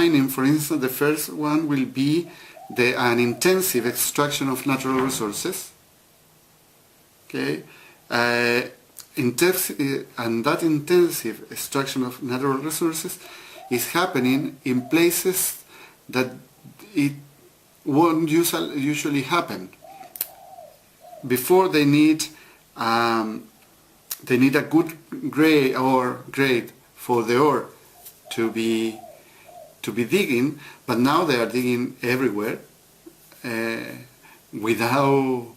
mining, for instance, the first one will be an intensive extraction of natural resources. Okay, and that intensive extraction of natural resources is happening in places that it won't usually happen. Before they need a good grade for the ore to be digging, but now they are digging everywhere without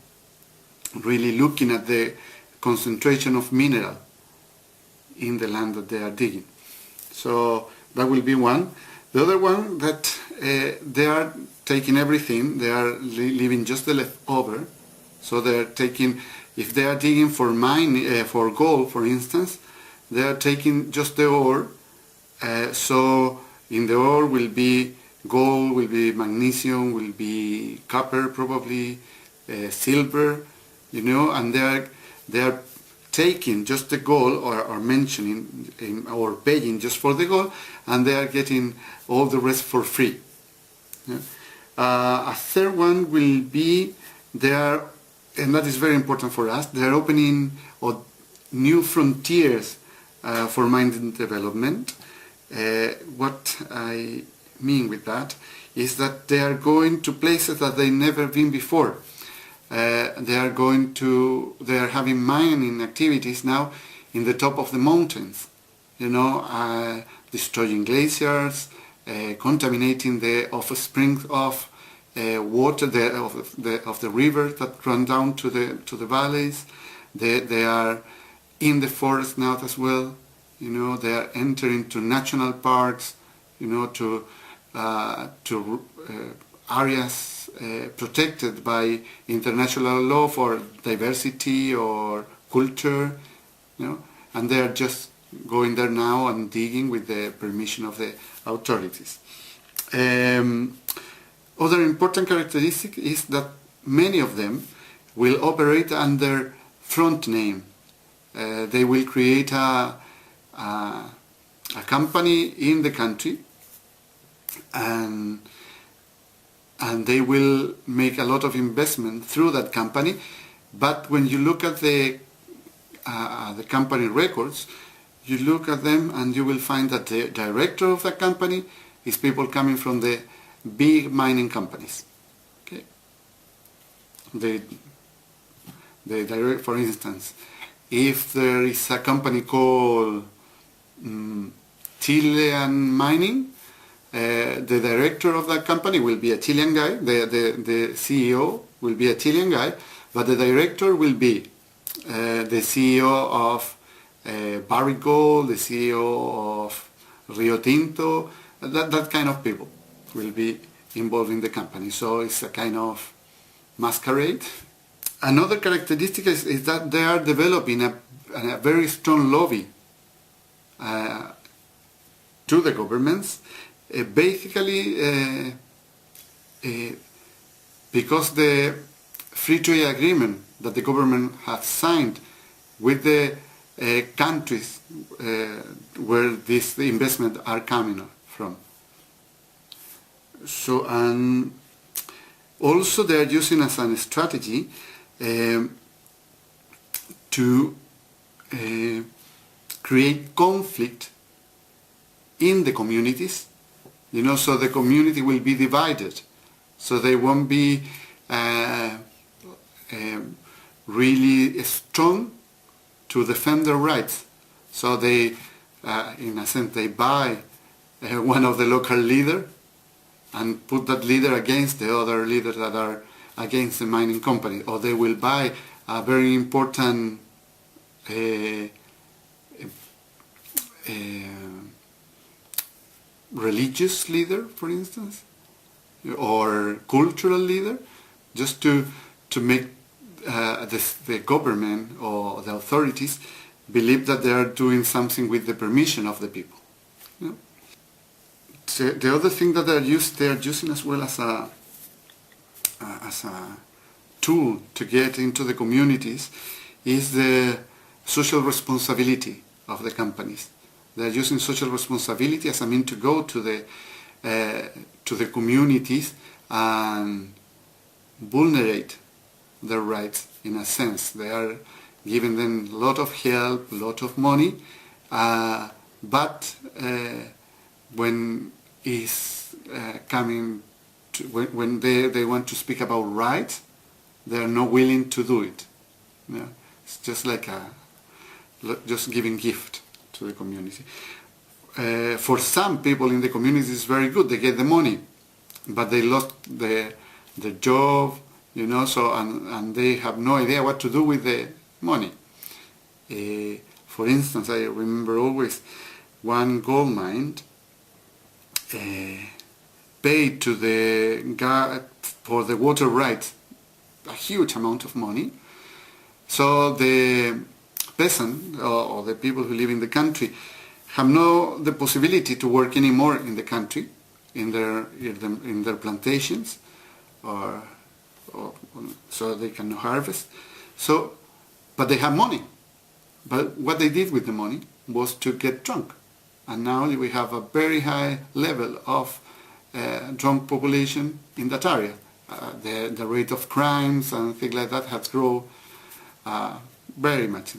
really looking at the concentration of mineral in the land that they are digging. So that will be one. The other one, that they are taking everything, they are leaving just the leftover. So they are taking, if they are digging for gold, for instance, they are taking just the ore. So in the ore will be gold, will be magnesium, will be copper, probably silver, and they are taking just the gold, or mentioning or paying just for the gold, and they are getting all the rest for free. Yeah. A third one will be and that is very important for us, they are opening new frontiers for mining development. What I mean with that is that they are going to places that they've never been before. They are having mining activities now in the top of the mountains, destroying glaciers, contaminating the offspring of water of the rivers that run down to the valleys. They are in the forest now as well. They are entering to national parks, to areas protected by international law for diversity or culture, and they are just going there now and digging with the permission of the authorities. Other important characteristic is that many of them will operate under front name. They will create a company in the country, and they will make a lot of investment through that company. But when you look at the company records, you look at them and you will find that the director of the company is people coming from the big mining companies. Okay, for instance, if there is a company called Chilean Mining, the director of that company will be a Chilean guy, the CEO will be a Chilean guy, but the director will be the CEO of Barrick Gold, the CEO of Rio Tinto, that kind of people will be involved in the company. So it's a kind of masquerade. Another characteristic is that they are developing a very strong lobby to the governments, basically because the free trade agreement that the government has signed with the countries where this investment are coming from. So, and also they are using as a strategy to create conflict in the communities, so the community will be divided, so they won't be really strong to defend their rights. So they, in a sense, they buy one of the local leaders and put that leader against the other leaders that are against the mining company, or they will buy a very important religious leader, for instance, or cultural leader, just to make the government or the authorities believe that they are doing something with the permission of the people. So the other thing that they are using as well as a tool to get into the communities is the social responsibility of the companies. They are using social responsibility as a means to go to the to the communities and vulnerate their rights in a sense. They are giving them a lot of help, a lot of money, but when is coming to, when they want to speak about rights, they are not willing to do it. You know, it's just like just giving gift to the community. For some people in the community it's very good, they get the money, but they lost the job, you know, so and they have no idea what to do with the money. For instance, I remember always one gold mine paid to the guy for the water rights a huge amount of money, so the peasant or the people who live in the country have no the possibility to work anymore in the country, in their plantations, or so they can harvest. So, but they have money. But what they did with the money was to get drunk, and now we have a very high level of drunk population in that area. The rate of crimes and things like that has grown very much.